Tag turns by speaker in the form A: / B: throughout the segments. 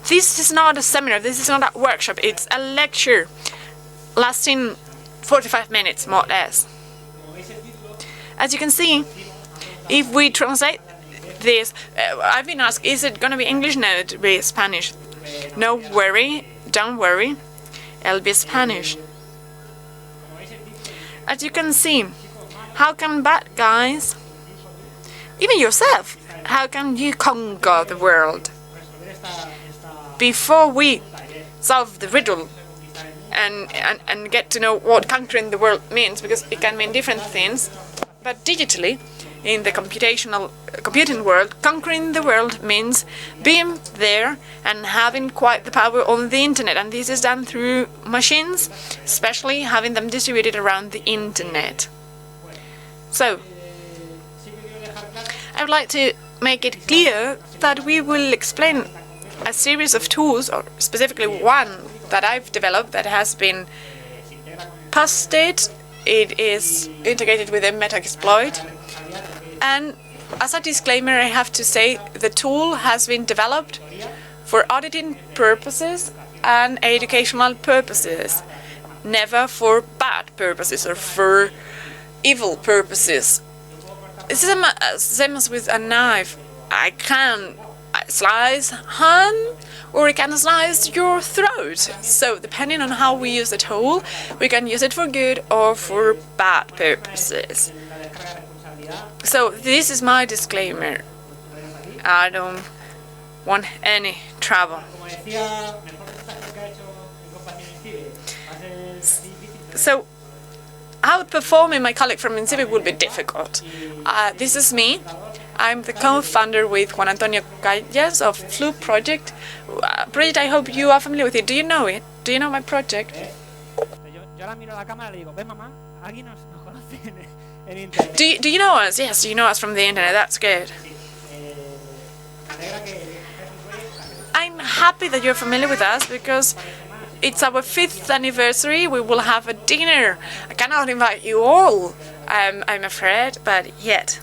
A: This is not a seminar, this is not a workshop, it's a lecture lasting 45 minutes, more or less. As you can see, if we translate this, I've been asked, is it going to be English? No, it'll be Spanish. No worry, don't worry, it'll be Spanish. As you can see, how can bad guys, even yourself, how can you conquer the world? Before we solve the riddle and get to know what conquering the world means, because it can mean different things, but digitally, in the computing world, conquering the world means being there and having quite the power on the internet, and this is done through machines, especially having them distributed around the internet. So, I would like to make it clear that we will explain a series of tools, or specifically one that I've developed that has been posted. It is integrated with a meta-exploit. And as a disclaimer, I have to say the tool has been developed for auditing purposes and educational purposes, never for bad purposes or for evil purposes. It's the same as with a knife. I can slice hand or it can slice your throat. So depending on how we use the tool, we can use it for good or for bad purposes. So this is my disclaimer. I don't want any trouble. So outperforming my colleague from Incivic will be difficult. This is me. I'm the co-founder with Juan Antonio Calles of Flu Project. Project, I hope you are familiar with it. Do you know it? Do you know my project? Do you know us? Yes, you know us from the internet. That's good. I'm happy that you're familiar with us because it's our 5th anniversary. We will have a dinner. I cannot invite you all, I'm afraid, but yet.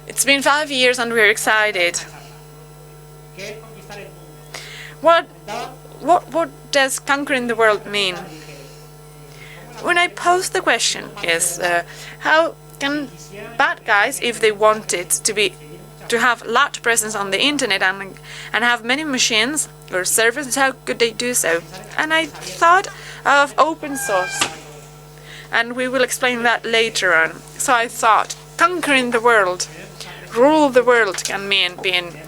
A: It's been 5 years and we're excited. What does conquering the world mean? When I pose the question is, how can bad guys, if they wanted to have large presence on the internet and have many machines or servers, how could they do so? And I thought of open source, and we will explain that later on. So I thought conquering the world, rule the world, can mean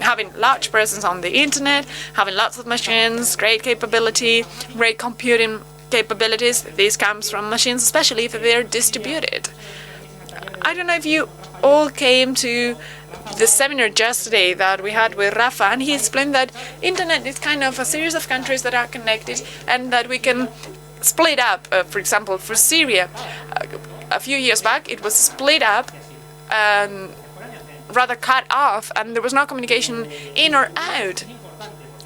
A: having large presence on the internet, having lots of machines, great capability, great computing capabilities. This comes from machines, especially if they're distributed. I don't know if you all came to the seminar yesterday that we had with Rafa, and he explained that internet is kind of a series of countries that are connected and that we can split up. For example, for Syria, a few years back, it was split up and rather cut off, and there was no communication in or out.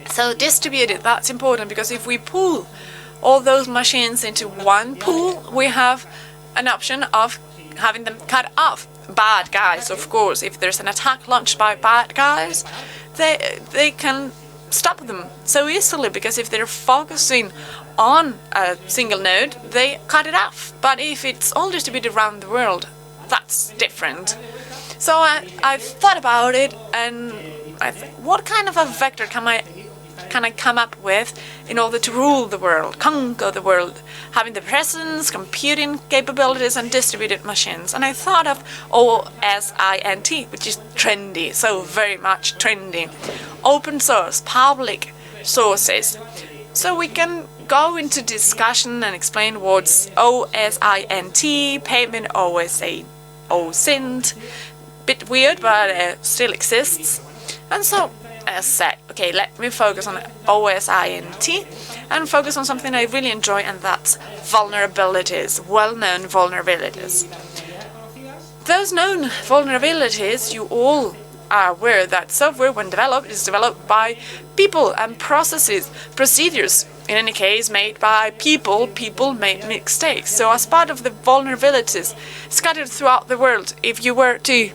A: So distributed, that's important, because if we pool all those machines into one pool, we have an option of having them cut off. Bad guys, of course, if there's an attack launched by bad guys, they can stop them so easily, because if they're focusing on a single node, they cut it off. But if it's all distributed around the world, that's different. So I thought about it, and what kind of a vector can I come up with in order to rule the world, conquer the world, having the presence, computing capabilities, and distributed machines? And I thought of OSINT, which is trendy, so very much trendy. Open source, public sources. So we can go into discussion and explain what's OSINT, payment OSINT. Bit weird, but still exists. And so, as said, okay, let me focus on OSINT and focus on something I really enjoy, and that's vulnerabilities, well-known vulnerabilities. Those known vulnerabilities, you all are aware that software, when developed, is developed by people and procedures, in any case, made by people. People make mistakes. So as part of the vulnerabilities scattered throughout the world, if you were to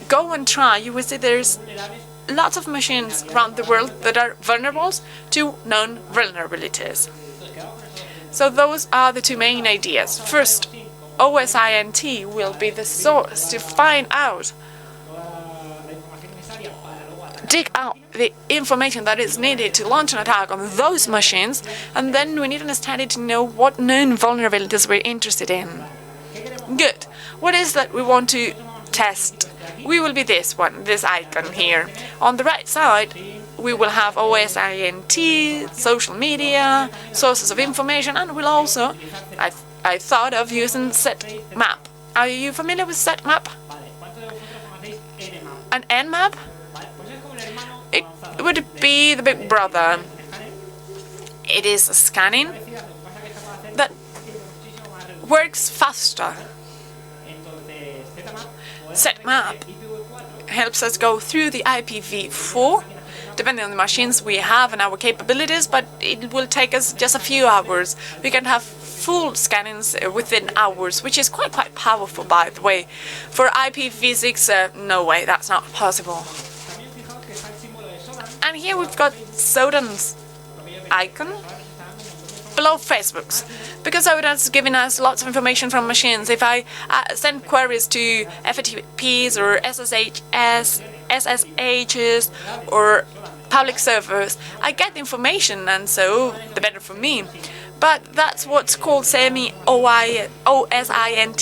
A: go and try, you would see there's lots of machines around the world that are vulnerable to known vulnerabilities. So those are the two main ideas. First, OSINT will be the source to find out, dig out the information that is needed to launch an attack on those machines, and then we need to understand it to know what known vulnerabilities we're interested in. Good. What is that we want to test? We will be this one, this icon here. On the right side, we will have OSINT, social media, sources of information, and we'll also, I thought of using setmap. Are you familiar with setmap? An nmap? It would be the big brother. It is a scanning that works faster. Setmap helps us go through the IPv4, depending on the machines we have and our capabilities, but it will take us just a few hours. We can have full scannings within hours, which is quite powerful, by the way. For IPv6, no way, that's not possible. And here we've got Sodan's icon below Facebook's, because Autoroute's giving us lots of information from machines. If I send queries to FTPs or SSHs or public servers, I get the information, and so the better for me. But that's what's called semi-OSINT.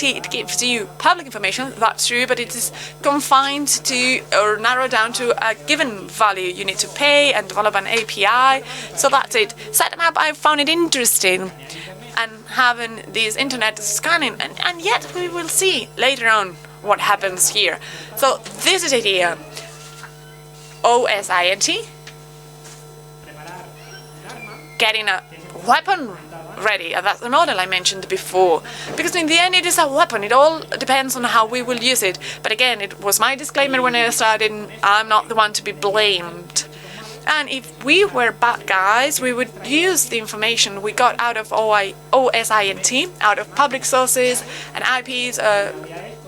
A: It gives you public information, that's true, but it is confined to or narrowed down to a given value. You need to pay and develop an API, so that's it. Setmap, I found it interesting, and having this internet scanning, and yet we will see later on what happens here. So this is the idea. OSINT, getting a weapon ready, and that's the model I mentioned before, because in the end it is a weapon. It all depends on how we will use it. But again, it was my disclaimer when I started, I'm not the one to be blamed. And if we were bad guys, we would use the information we got out of OSINT, out of public sources and IPs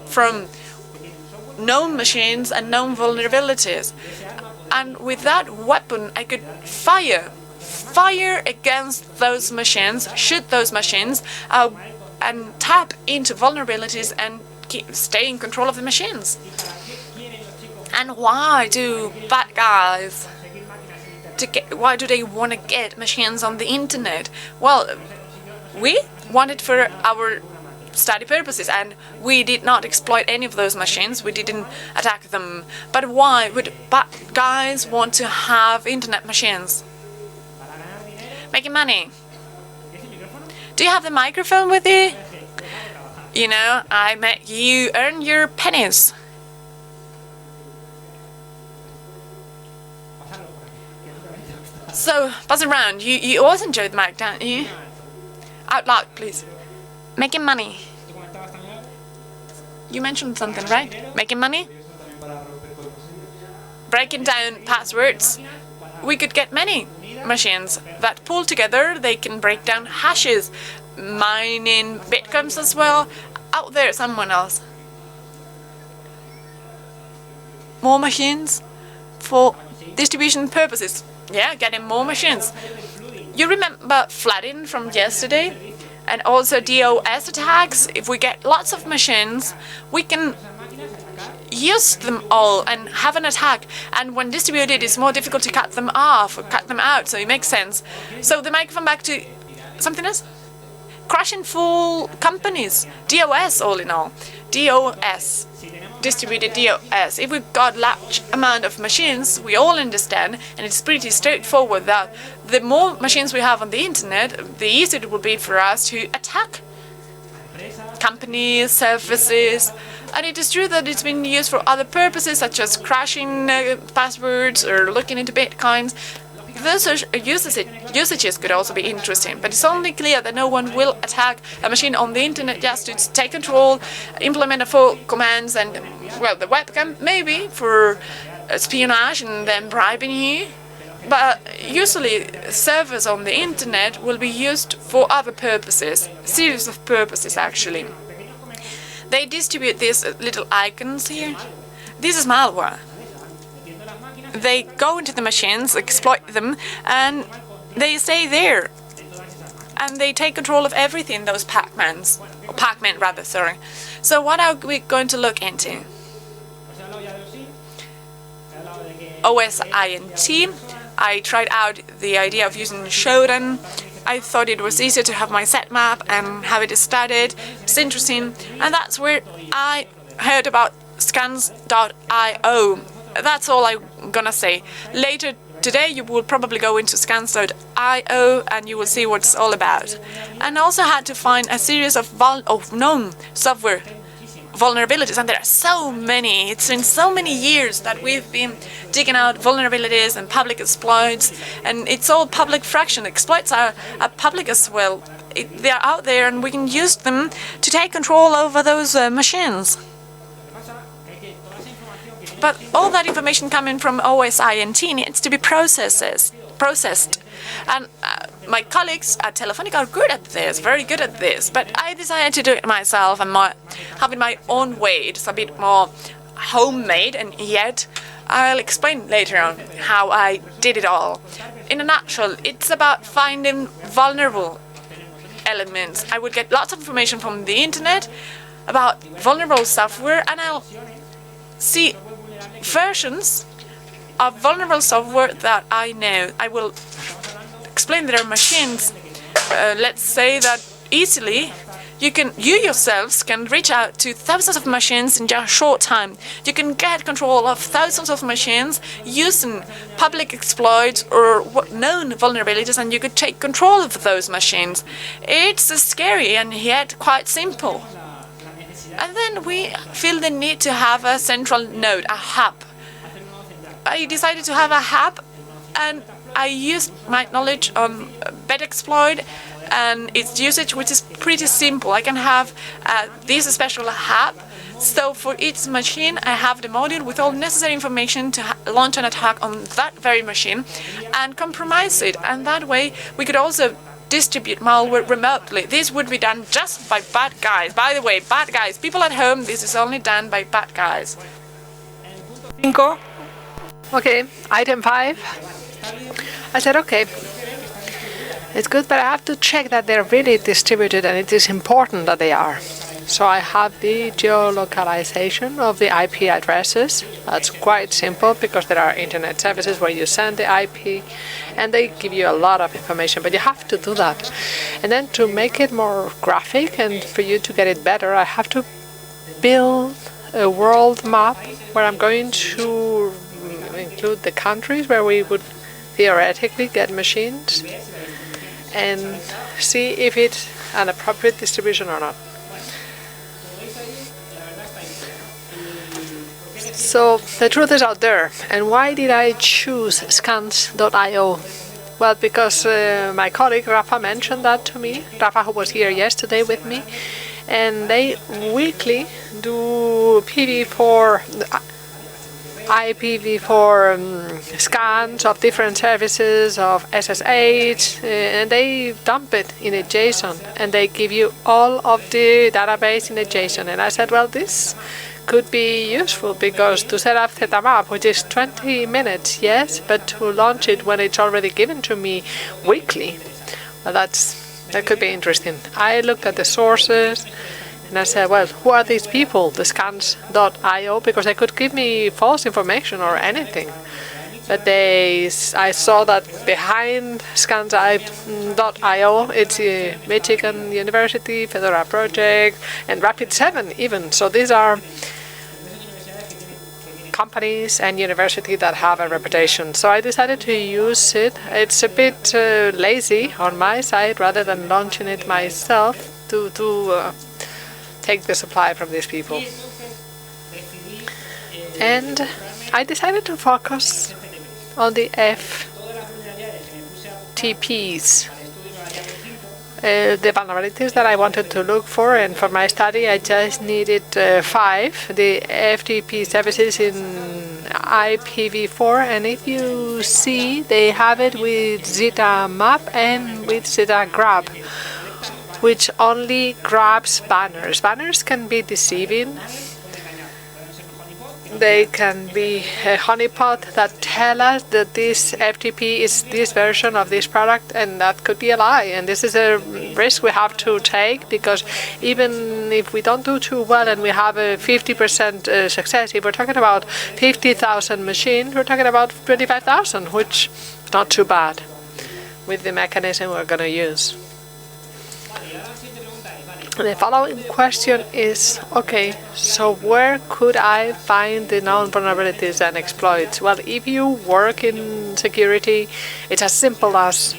A: from known machines and known vulnerabilities. And with that weapon, I could fire against those machines, shoot those machines, and tap into vulnerabilities and stay in control of the machines. And why do bad guys, why do they want to get machines on the internet? Well, we want it for our study purposes, and we did not exploit any of those machines. We didn't attack them. But why would bad guys want to have internet machines? Making money. Do you have the microphone with you? You know, I met you earn your pennies. So, pass it around. You always enjoy the mic, don't you? Out loud, please. Making money. You mentioned something, right? Making money? Breaking down passwords. We could get many machines that pull together. They can break down hashes, mining bitcoins as well. Out there, someone else. More machines for distribution purposes. Yeah, getting more machines. You remember flooding from yesterday? And also DOS attacks. If we get lots of machines, we can use them all and have an attack. And when distributed, it's more difficult to cut them off or cut them out, so it makes sense. So the microphone back to something else? Crashing full companies. DOS, all in all. DOS. Distributed DOS. If we've got large amount of machines, we all understand, and it's pretty straightforward that the more machines we have on the internet, the easier it will be for us to attack companies, services. And it is true that it's been used for other purposes, such as crashing passwords or looking into bitcoins. Those usages could also be interesting, but it's only clear that no one will attack a machine on the internet just to take control, implement a full commands, and, well, the webcam maybe for espionage and then bribing you. But usually servers on the internet will be used for other purposes, series of purposes actually. They distribute these little icons here. This is malware. they go into the machines, exploit them, and they stay there. And they take control of everything, those Pac-Men rather, sorry. So what are we going to look into? OSINT. I tried out the idea of using Shodan. I thought it was easier to have my set map and have it studied. It's interesting. And that's where I heard about scans.io. That's all I'm gonna say. Later today you will probably go into scans.io and you will see what it's all about. And I also had to find a series of known software vulnerabilities, and there are so many. It's been so many years that we've been digging out vulnerabilities and public exploits, and it's all public fraction. Exploits are public as well. They are out there and we can use them to take control over those machines. But all that information coming from OSINT needs to be processed. And my colleagues at Telefónica are good at this, very good at this. But I decided to do it myself and having my own way. It's a bit more homemade, and yet I'll explain later on how I did it all. In a nutshell, it's about finding vulnerable elements. I would get lots of information from the internet about vulnerable software, and I'll see versions of vulnerable software that I know. I will explain their machines. Let's say that easily you yourselves can reach out to thousands of machines in just a short time. You can get control of thousands of machines using public exploits or known vulnerabilities, and you could take control of those machines. It's scary and yet quite simple. And then we feel the need to have a central node, a hub. I decided to have a hub, and I used my knowledge on Betexploit and its usage, which is pretty simple. I can have this special hub. So for each machine, I have the module with all necessary information to launch an attack on that very machine and compromise it. And that way, we could also distribute malware remotely. This would be done just by bad guys. By the way, bad guys, people at home, this is only done by bad guys.
B: Okay, item 5. I said, okay, it's good, but I have to check that they're really distributed, and it is important that they are. So I have the geolocalization of the IP addresses. That's quite simple because there are internet services where you send the IP and they give you a lot of information, but you have to do that. And then to make it more graphic and for you to get it better, I have to build a world map where I'm going to include the countries where we would theoretically get machines and see if it's an appropriate distribution or not. So the truth is out there. And why did I choose scans.io? Well, because my colleague Rafa mentioned that to me. Rafa, who was here yesterday with me. And they weekly do IPv4 scans of different services of SSH, and they dump it in a JSON, and they give you all of the database in a JSON. And I said, well, this could be useful because to set up ZMap, which is 20 minutes, yes, but to launch it when it's already given to me weekly, well, that could be interesting. I looked at the sources and I said, well, who are these people, the scans.io, because they could give me false information or anything. But I saw that behind scans.io, it's Michigan University, Fedora Project, and Rapid7 even. So these are companies and universities that have a reputation. So I decided to use it. It's a bit lazy on my side rather than launching it myself to take the supply from these people. And I decided to focus on the FTPs. The vulnerabilities that I wanted to look for, and for my study I just needed 5, the FTP services in IPv4, and if you see, they have it with ZetaMap and with ZetaGrab, which only grabs banners. Banners can be deceiving. They can be a honeypot that tell us that this FTP is this version of this product, and that could be a lie. And this is a risk we have to take, because even if we don't do too well and we have a 50% success, if we're talking about 50,000 machines, we're talking about 25,000, which is not too bad with the mechanism we're going to use. The following question is, okay, so where could I find the known vulnerabilities and exploits? Well, if you work in security, it's as simple as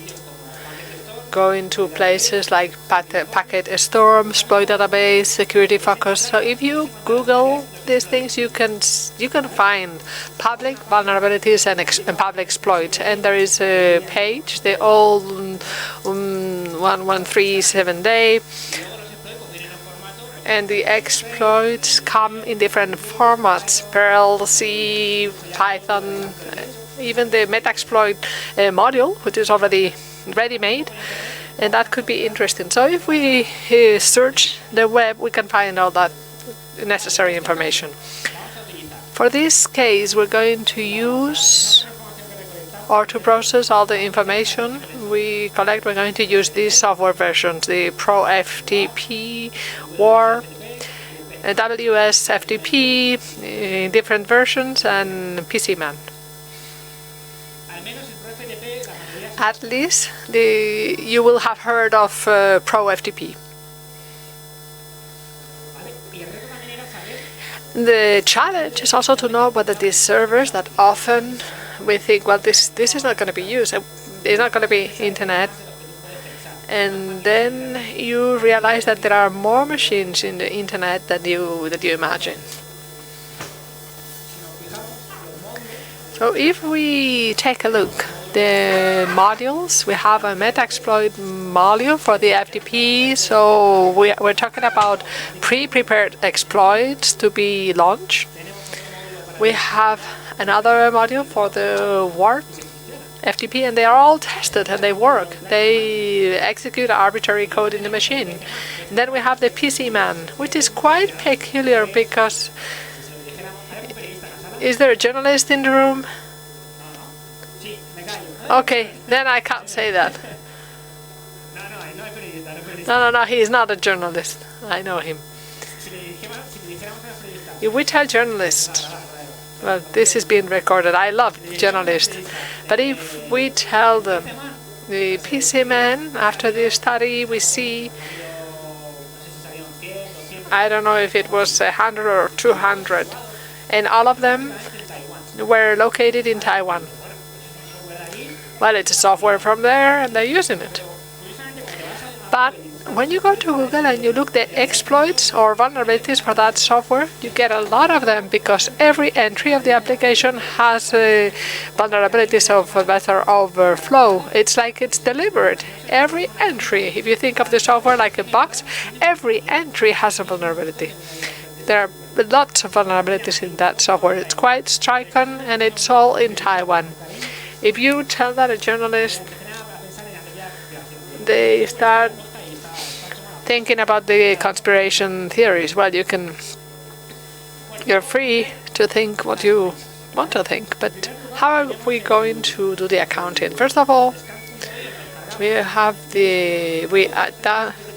B: going to places like Packet Storm, exploit database, security focus. So if you Google these things, you can find public vulnerabilities and public exploits. And there is a page, the old 1137 day. And the exploits come in different formats: Perl, C, Python, even the Metaxploit module, which is already ready-made, and that could be interesting. So if we search the web, we can find all that necessary information. For this case, we're going to use, or to process all the information we collect, we're going to use these software versions: the Pro FTP, WAR, WS FTP, different versions, and PCMan. At least you will have heard of Pro FTP. The challenge is also to know whether these servers that often we think, well, this is not going to be used, it's not going to be internet, and then you realize that there are more machines in the internet than you imagine. So if we take a look, the modules, we have a Metaxploit module for the FTP, so we're talking about pre-prepared exploits to be launched. We have another module for the WAR FTP, and they are all tested and they work. They execute arbitrary code in the machine. And then we have the PCMan, which is quite peculiar because, is there a journalist in the room? Okay, then I can't say that. No, he is not a journalist. I know him. If we tell journalists, well, this is being recorded. I love journalists. But if we tell them, the PC man, after this study, we see, I don't know if it was 100 or 200, and all of them were located in Taiwan. Well, it's a software from there, and they're using it. But when you go to Google and you look the exploits or vulnerabilities for that software, you get a lot of them, because every entry of the application has vulnerabilities of better overflow. It's like it's deliberate. Every entry, if you think of the software like a box, every entry has a vulnerability. There are lots of vulnerabilities in that software. It's quite striking, and it's all in Taiwan. If you tell that a journalist, they start thinking about the conspiration theories. Well, you're free to think what you want to think, but how are we going to do the accounting? First of all, we have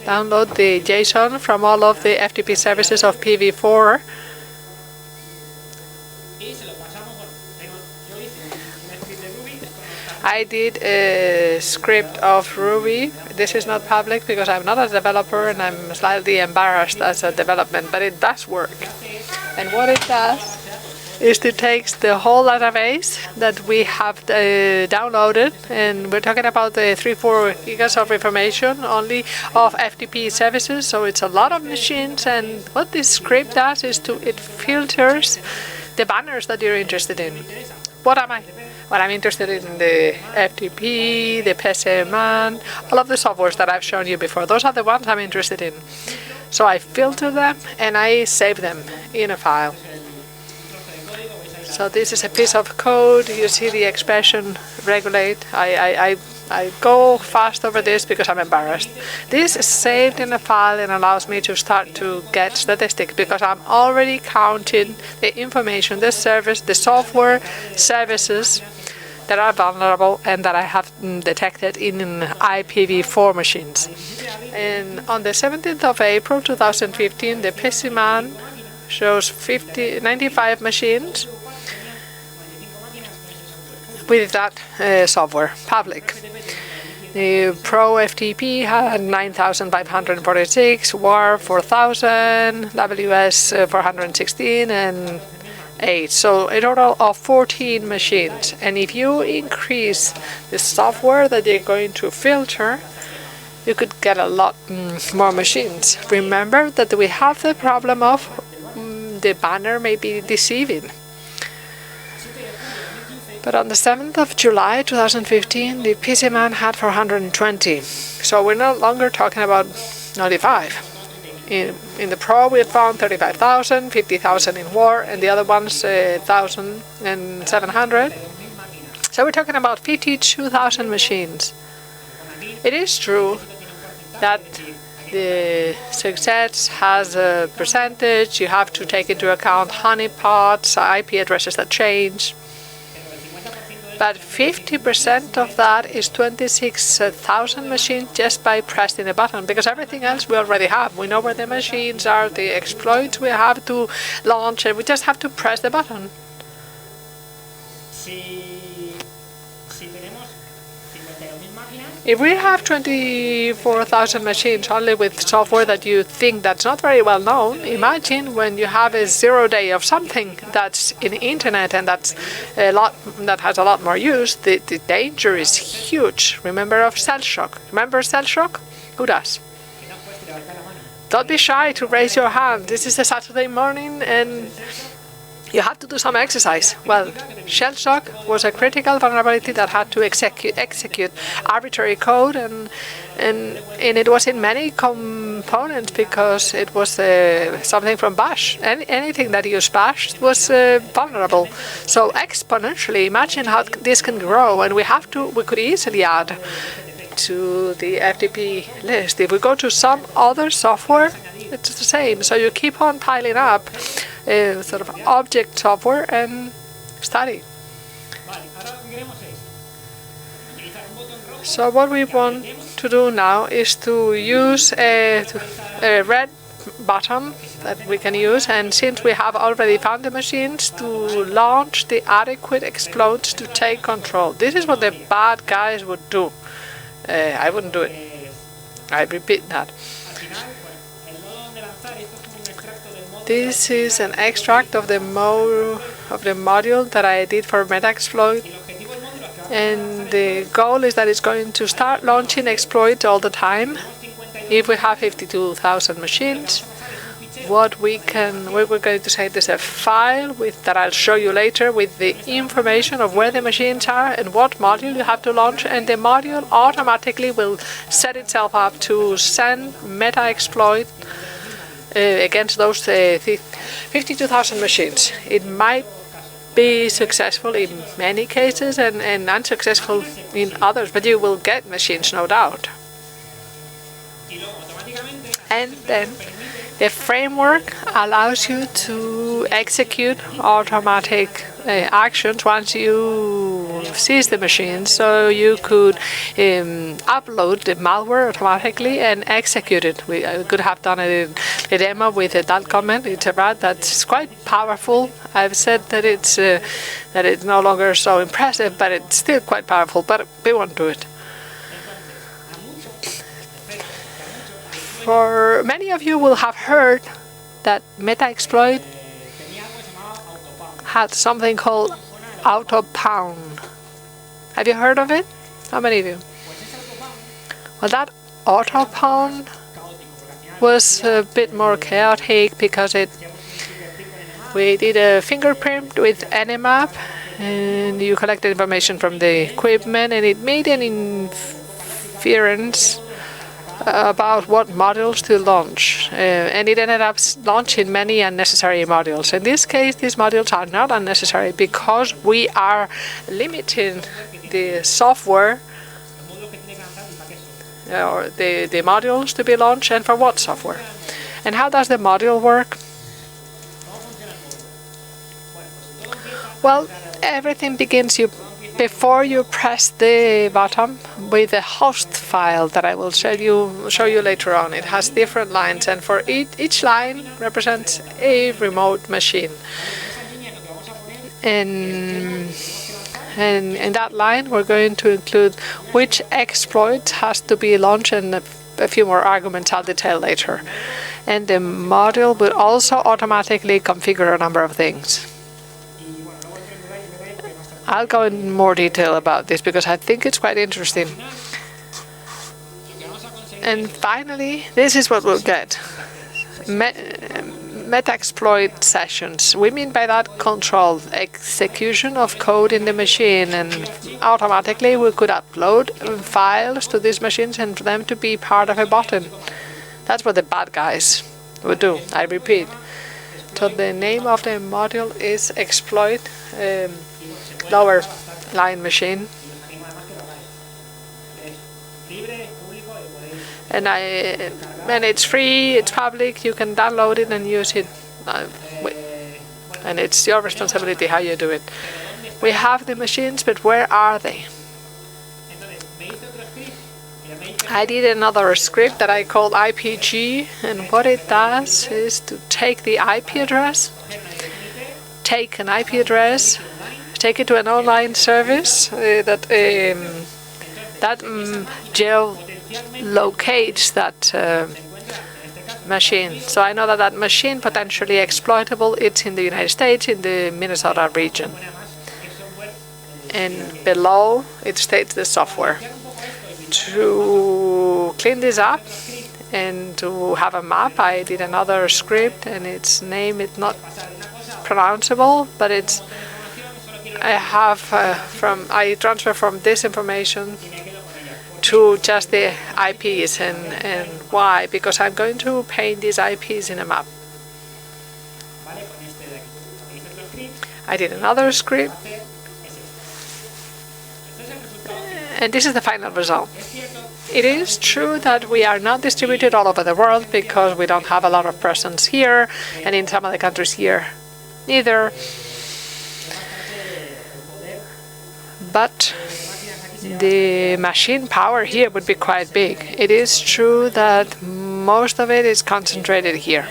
B: download the JSON from all of the FTP services of PV4. I did a script of Ruby. This is not public because I'm not a developer and I'm slightly embarrassed as a development, but it does work. And what it does is it takes the whole database that we have downloaded, and we're talking about the 3-4 gigas of information only of FTP services, so it's a lot of machines. And what this script does is it filters the banners that you're interested in. What am I? Well, I'm interested in the FTP, the PCMan, all of the softwares that I've shown you before. Those are the ones I'm interested in. So I filter them and I save them in a file. So this is a piece of code. You see the expression regulate. I go fast over this because I'm embarrassed. This is saved in a file and allows me to start to get statistics because I'm already counting the information, the service, the software services that are vulnerable and that I have detected in IPv4 machines. And on the 17th of April 2015, the PCMan shows 95 machines with that software, public. The Pro FTP had 9,546, WAR 4,000, WS 416, and 8. So a total of 14 machines. And if you increase the software that you're going to filter, you could get a lot more machines. Remember that we have the problem of the banner may be deceiving. But on the 7th of July 2015, the PCMan had 420. So we're no longer talking about 95. In the Pro, we found 35,000, 50,000 in WAR, and the other ones 1,700. So we're talking about 52,000 machines. It is true that the success has a percentage. You have to take into account honeypots, IP addresses that change. But 50% of that is 26,000 machines just by pressing a button, because everything else we already have. We know where the machines are, the exploits we have to launch, and we just have to press the button. If we have 24,000 machines only with software that you think that's not very well known, imagine when you have a 0 day of something that's in the internet and that has a lot more use, the danger is huge. Remember of cell shock? Remember cell shock? Who does? Don't be shy to raise your hand. This is a Saturday morning and you have to do some exercise. Well, shell shock was a critical vulnerability that had to execute arbitrary code, and it was in many components because it was something from Bash. Anything that used Bash was vulnerable. So exponentially, imagine how this can grow, and we could easily add to the FTP list. If we go to some other software, it's the same. So you keep on piling up sort of object software and study. So what we want to do now is to use a red button that we can use, and since we have already found the machines, to launch the adequate exploits to take control. This is what the bad guys would do. I wouldn't do it. I repeat that. This is an extract of the module that I did for Metaexploit, and the goal is that it's going to start launching exploits all the time. If we have 52,000 machines, what we're going to say there's a file that I'll show you later with the information of where the machines are and what module you have to launch, and the module automatically will set itself up to send Metaexploit against those 52,000 machines. It might be successful in many cases and unsuccessful in others, but you will get machines, no doubt. And then the framework allows you to execute automatic actions once you seize the machine. So you could upload the malware automatically and execute it. We could have done a demo with a .comment. It's a rat that's quite powerful. I've said that it's no longer so impressive, but it's still quite powerful. But we won't do it. For many of you will have heard that Metaexploit had something called auto-pound. Have you heard of it? How many of you? Well, that auto-pound was a bit more chaotic because we did a fingerprint with Nmap, and you collected information from the equipment, and it made an inference about what modules to launch, and it ended up launching many unnecessary modules. In this case, these modules are not unnecessary because we are limiting the software or the modules to be launched, and for what software. And how does the module work? Well, everything begins before you press the button with the host file that I will show you later on. It has different lines, and for each line represents a remote machine. And in that line, we're going to include which exploit has to be launched and a few more arguments I'll detail later. And the module will also automatically configure a number of things. I'll go in more detail about this because I think it's quite interesting. And finally, this is what we'll get. Meta-exploit sessions. We mean by that controlled execution of code in the machine, and automatically we could upload files to these machines and for them to be part of a button. That's what the bad guys would do. I repeat. So the name of the module is exploit lower line machine. And it's free, it's public, you can download it and use it. And it's your responsibility how you do it. We have the machines, but where are they? I did another script that I called IPG, and what it does is to take the IP address, take an IP address, take it to an online service that geolocates that machine. So I know that machine potentially exploitable. It's in the United States, in the Minnesota region. And below it states the software. To clean this up and to have a map, I did another script, and its name is not pronounceable, but it's I transfer from this information to just the IPs, and why? Because I'm going to paint these IPs in a map. I did another script, and this is the final result. It is true that we are not distributed all over the world because we don't have a lot of presence here, and in some of the countries here neither. But the machine power here would be quite big. It is true that most of it is concentrated here.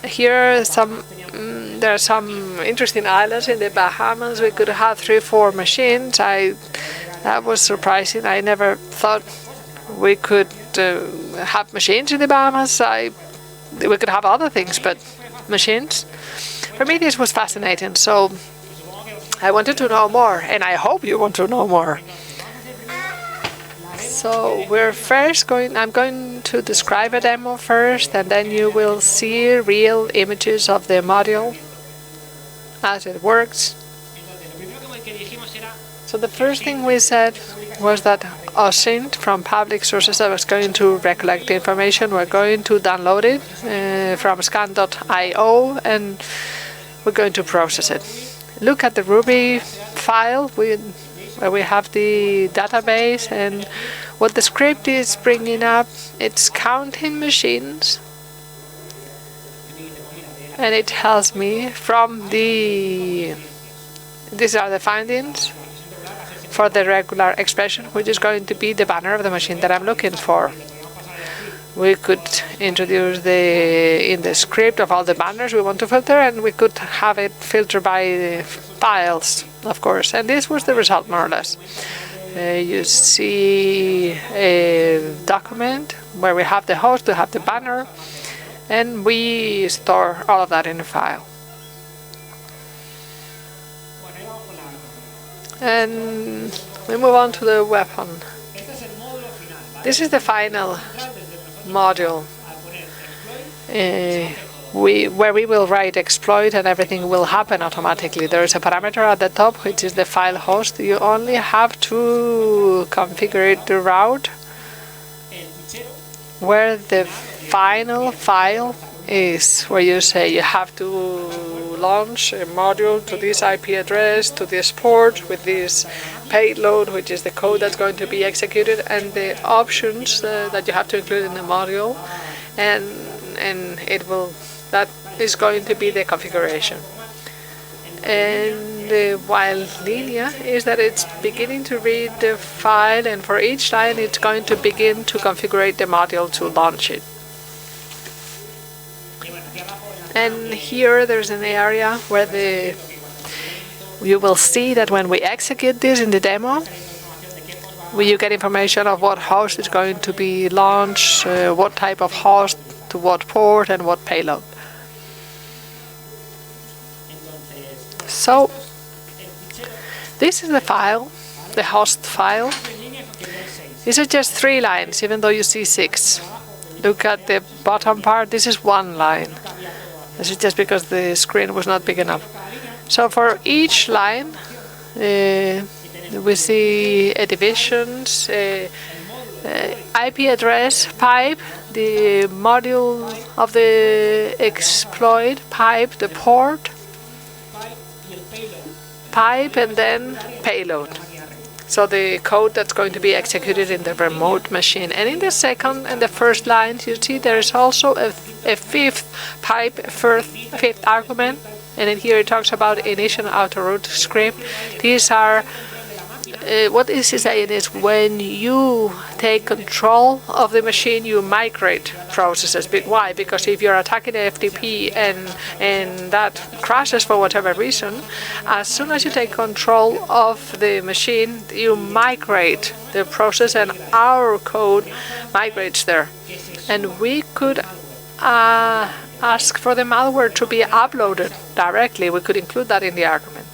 B: Here there are some interesting islands in the Bahamas. We could have 3 or 4 machines. That was surprising. I never thought we could have machines in the Bahamas. We could have other things, but machines. For me, this was fascinating. So I wanted to know more, and I hope you want to know more. So I'm going to describe a demo first, and then you will see real images of the module as it works. So the first thing we said was that OSINT from public sources that was going to recollect the information. We're going to download it from scan.io, and we're going to process it. Look at the Ruby file where we have the database, and what the script is bringing up, it's counting machines, and it tells me from these are the findings for the regular expression, which is going to be the banner of the machine that I'm looking for. We could introduce in the script of all the banners we want to filter, and we could have it filter by files, of course. And this was the result, more or less. You see a document where we have the host, we have the banner, and we store all of that in a file. And we move on to the weapon. This is the final module where we will write exploit, and everything will happen automatically. There is a parameter at the top, which is the file host. You only have to configure it to route where the final file is, where you say you have to launch a module to this IP address, to this port, with this payload, which is the code that's going to be executed, and the options that you have to include in the module, and that is going to be the configuration. And while linear is that it's beginning to read the file, and for each line it's going to begin to configure the module to launch it. And here there's an area where you will see that when we execute this in the demo, you get information of what host is going to be launched, what type of host, to what port, and what payload. So this is the file, the host file. These are just 3 lines, even though you see 6. Look at the bottom part, this is 1 line. This is just because the screen was not big enough. So for each line, we see a divisions, IP address, pipe, the module of the exploit, pipe, the port, pipe, and then payload. So the code that's going to be executed in the remote machine. And in the second and the first lines, you see there is also a 5th pipe, 5th argument. And in here it talks about initial Autoroute script. These are, what this is saying is when you take control of the machine, you migrate processes. Why? Because if you're attacking a FTP and that crashes for whatever reason, as soon as you take control of the machine, you migrate the process, and our code migrates there. And we could ask for the malware to be uploaded directly. We could include that in the argument.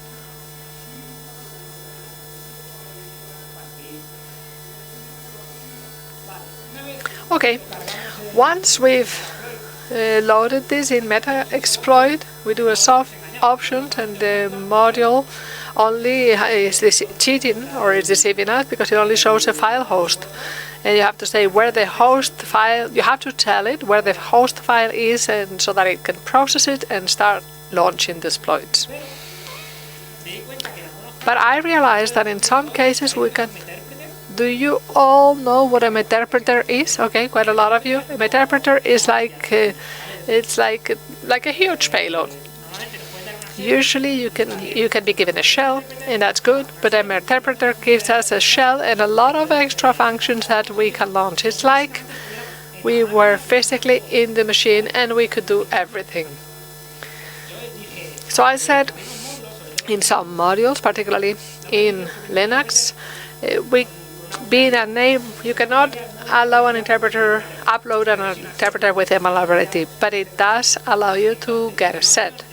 B: Okay, once we've loaded this in meta exploit, we do a soft options, and the module only is this cheating or is deceiving us because it only shows a file host. And you have to say where the host file, you have to tell it where the host file is, and so that it can process it and start launching the exploits. But I realized that in some cases we can. Do you all know what a meterpreter is? Okay, quite a lot of you. A meterpreter is like it's like a huge payload. Usually you can be given a shell, and that's good, but a meterpreter gives us a shell and a lot of extra functions that we can launch. It's like we were physically in the machine and we could do everything. So I said in some modules, particularly in Linux, being a name, you cannot allow an interpreter, upload an interpreter with a malleability, but it does allow you to get a set.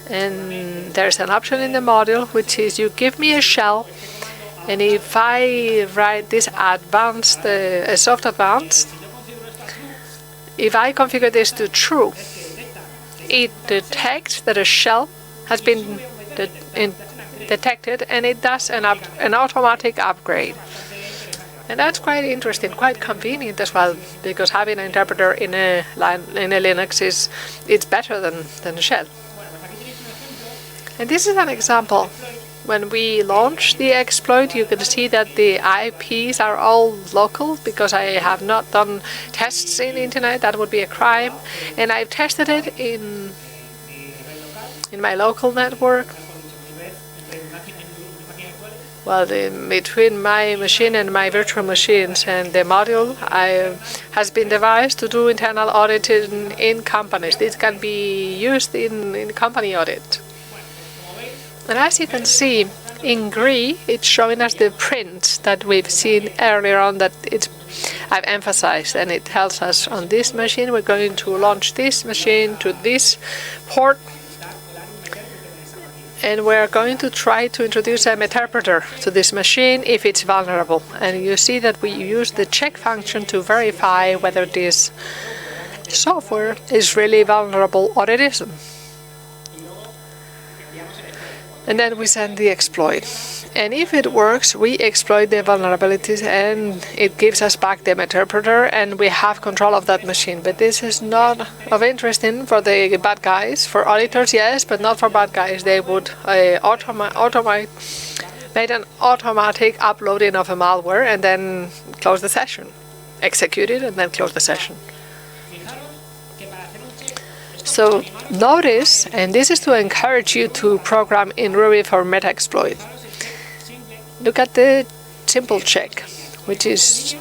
B: And there's an option in the module which is you give me a shell, and if I write this advanced, soft advanced, if I configure this to true, it detects that a shell has been detected, and it does an automatic upgrade. And that's quite interesting, quite convenient as well, because having an interpreter in a Linux it's better than a shell. And this is an example. When we launch the exploit, you can see that the IPs are all local, because I have not done tests in internet. That would be a crime. And I've tested it in my local network. Well, between my machine and my virtual machines, and the module has been devised to do internal auditing in companies. This can be used in company audit. And as you can see, in gray, it's showing us the print that we've seen earlier on that I've emphasized, and it tells us on this machine we're going to launch this machine to this port, and we're going to try to introduce a meterpreter to this machine if it's vulnerable. And you see that we use the check function to verify whether this software is really vulnerable or it isn't. And then we send the exploit. And if it works, we exploit the vulnerabilities and it gives us back the interpreter and we have control of that machine. But this is not of interest for the bad guys. For auditors, yes, but not for bad guys. They would made an automatic uploading of a malware and then close the session. Execute it and then close the session. So notice, and this is to encourage you to program in Ruby for meta-exploit. Look at the simple check, which is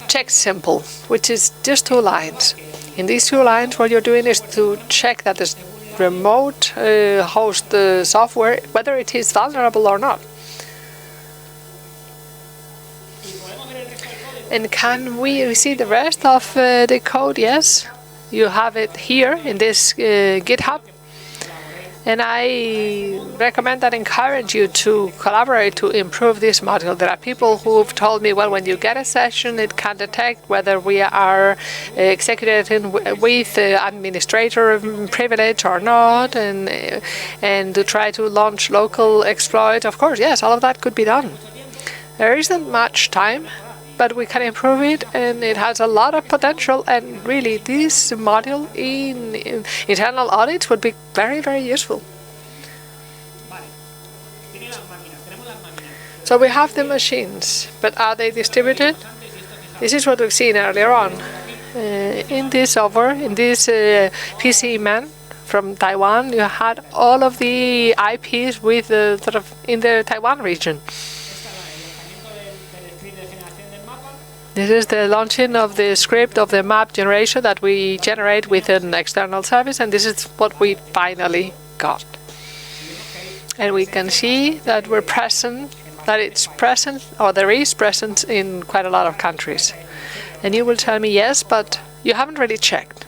B: check simple, which is just 2 lines. In these 2 lines, what you're doing is to check that the remote host software, whether it is vulnerable or not. And can we see the rest of the code? Yes. You have it here in this GitHub. And I recommend and encourage you to collaborate to improve this module. There are people who've told me, well, when you get a session, it can detect whether we are executing with administrator privilege or not, and to try to launch local exploit. Of course, yes, all of that could be done. There isn't much time, but we can improve it, and it has a lot of potential. And really, this module in internal audits would be very, very useful. So we have the machines, but are they distributed? This is what we've seen earlier on. In this software, in this PC man from Taiwan, you had all of the IPs with sort of in the Taiwan region. This is the launching of the script of the map generation that we generate with an external service, and this is what we finally got. And we can see that we're present, that it's present, or there is presence in quite a lot of countries. And you will tell me, yes, but you haven't really checked.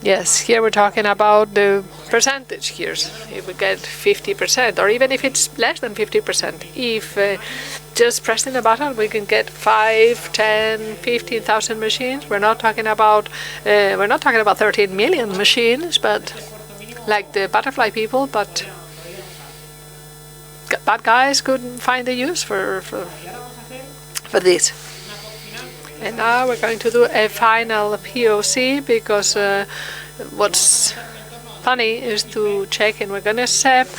B: Yes, here we're talking about the percentage here. If we get 50%, or even if it's less than 50%, if just pressing a button we can get 5, 10, 15,000 machines. We're not talking about 13 million machines, but like the butterfly people, but bad guys couldn't find the use for this. And now we're going to do a final POC, because what's funny is to check, and we're going to set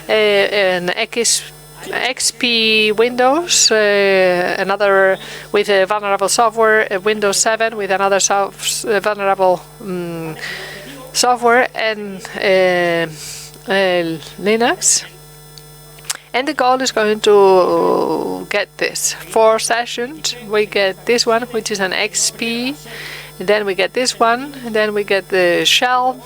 B: an XP Windows, another with a vulnerable software, a Windows 7 with another vulnerable software, and Linux. And the goal is going to get this 4 sessions. We get this one, which is an XP, and then we get this one, and then we get the shell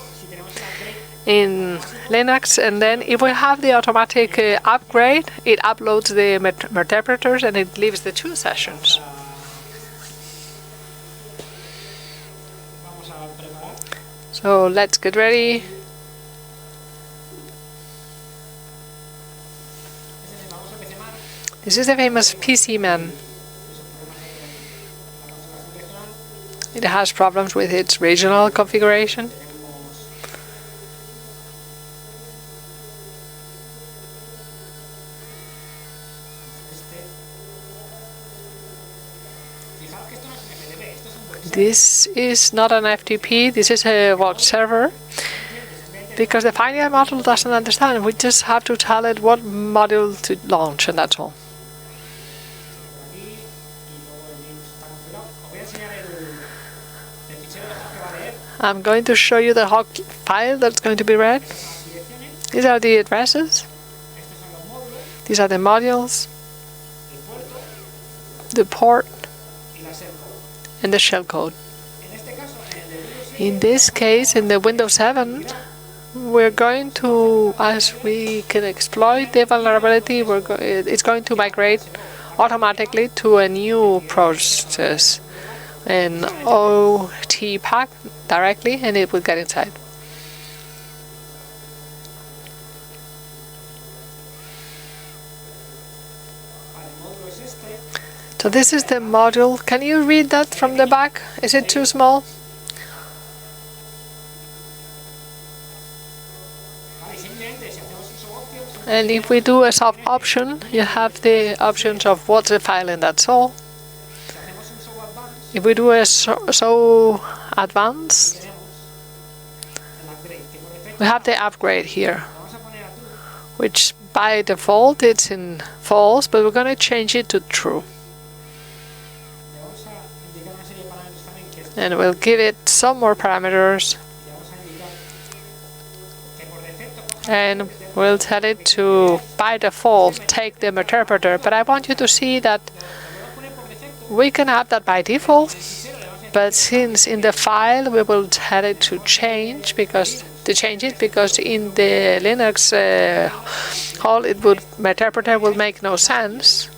B: in Linux, and then if we have the automatic upgrade, it uploads the interpreters and it leaves the 2 sessions. So let's get ready. This is the famous PC man. It has problems with its regional configuration. This is not an FTP, this is a web server, because the final module doesn't understand. We just have to tell it what module to launch, and that's all. I'm going to show you the whole file that's going to be read. These are the addresses. These are the modules, the port, and the shellcode. In this case, in the Windows 7, we're going to, as we can exploit the vulnerability, it's going to migrate automatically to a new process, an OT pack directly, and it will get inside. So this is the module. Can you read that from the back? Is it too small? And if we do a sub option, you have the options of what's the file and that's all. If we do a so advanced, we have the upgrade here, which by default it's in false, but we're going to change it to true. And we'll give it some more parameters. And we'll tell it to, by default, take the interpreter. But I want you to see that we can have that by default. But since in the file we will tell it to change it because in the Linux whole interpreter will make no sense.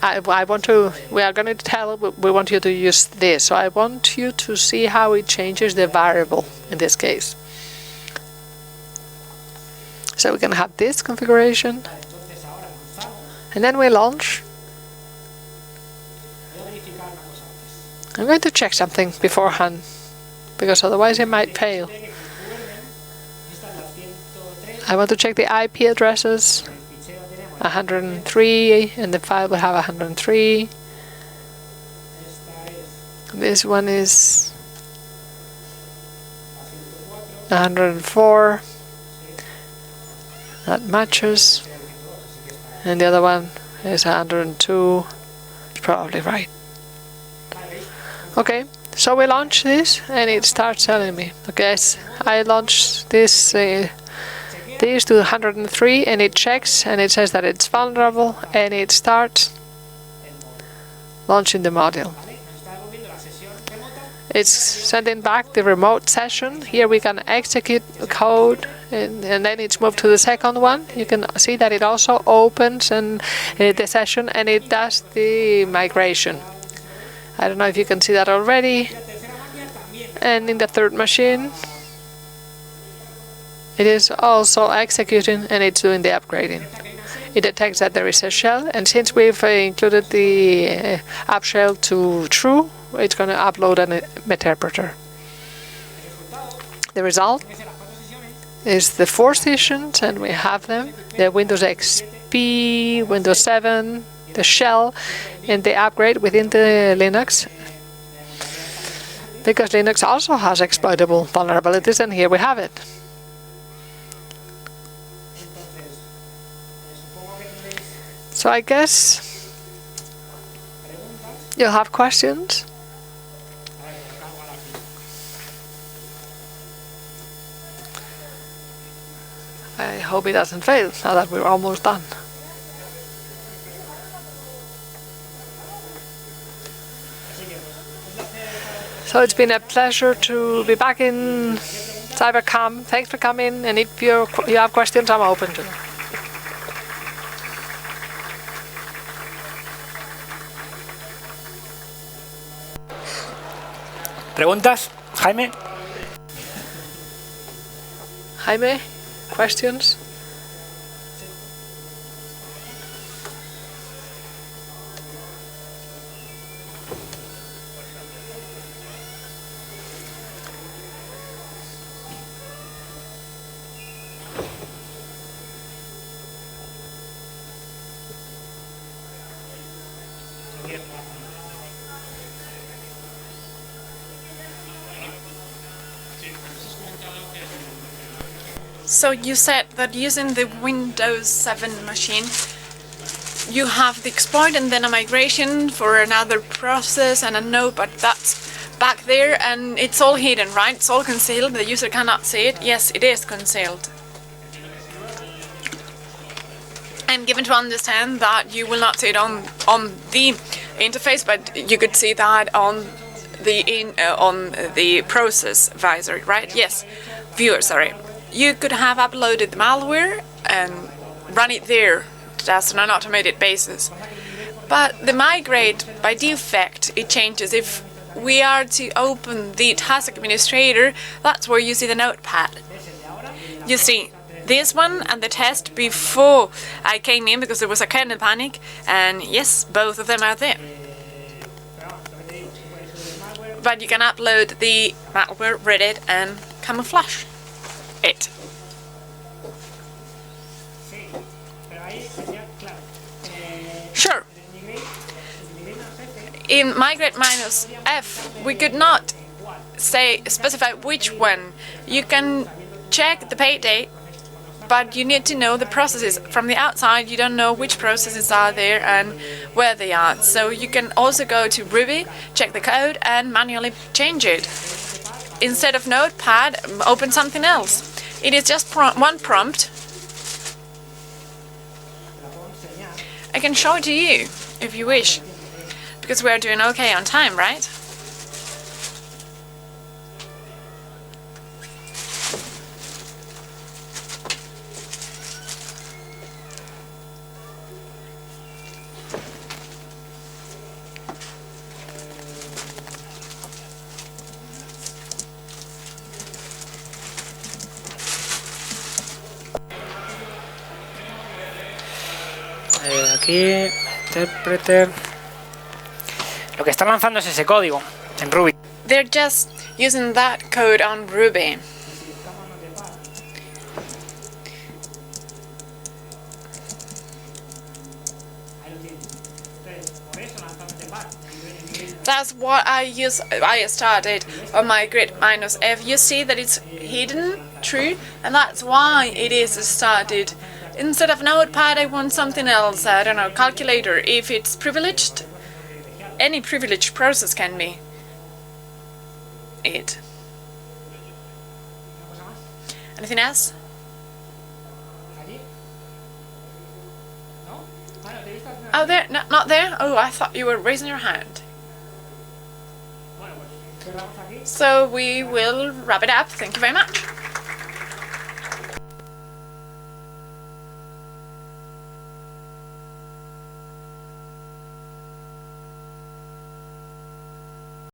B: We are going to tell, we want you to use this. So I want you to see how it changes the variable in this case. So we can have this configuration. And then we launch. I'm going to check something beforehand, because otherwise it might fail. I want to check the IP addresses. 103, and the file will have 103. This one is 104. That matches. And the other one is 102. It's probably right. Okay, so we launch this and it starts telling me. Okay, I launched this these to 103 and it checks and it says that it's vulnerable and it starts launching the module. It's sending back the remote session. Here we can execute code and then it's moved to the second one. You can see that it also opens and the session and it does the migration. I don't know if you can see that already. And in the third machine, it is also executing and it's doing the upgrading. It detects that there is a shell, and since we've included the app shell to true, it's going to upload an interpreter. The result is the 4 sessions, and we have them: the Windows XP, Windows 7, the shell, and the upgrade within the Linux. Because Linux also has exploitable vulnerabilities, and here we have it. So I guess you'll have questions. I hope it doesn't fail now that we're almost done. So it's been a pleasure to be back in Cybercamp. Thanks for coming, and if you have questions, I'm open to them.
C: ¿Preguntas, Jaime?
B: Jaime, questions?
A: So you said that using the Windows 7 machine, you have the exploit and then a migration for another process and a node, but that's back there and it's all hidden, right? It's all concealed. The user cannot see it. Yes, it is concealed. I'm given to understand that you will not see it on the interface, but you could see that on the process visor, right? Yes, viewer, sorry. You could have uploaded the malware and run it there just on an automated basis. But the migrate, by default, it changes. If we are to open the task administrator, that's where you see the notepad. You see this one and the test before I came in because there was a kernel panic, and yes, both of them are there. But you can upload the malware, read it, and camouflage it. in migrate minus F, we could not specify which one. You can check the pay date, but you need to know the processes. From the outside, you don't know which processes are there and where they are. So you can also go to Ruby, check the code, and manually change it. Instead of Notepad, open something else. It is just one prompt. I can show it to you if you wish, because we're doing okay on time, right?
C: Aquí, interpreter. Lo que está lanzando es ese código en Ruby.
A: They're just using that code on Ruby. That's what I started on my grid minus F. You see that it's hidden, true, and that's why it is started. Instead of Notepad, I want something else. I don't know, calculator. If it's privileged, any privileged process can be it. Anything else? Oh, there? No, not there? Oh, I thought you were raising your hand. So we will wrap it up. Thank you very much.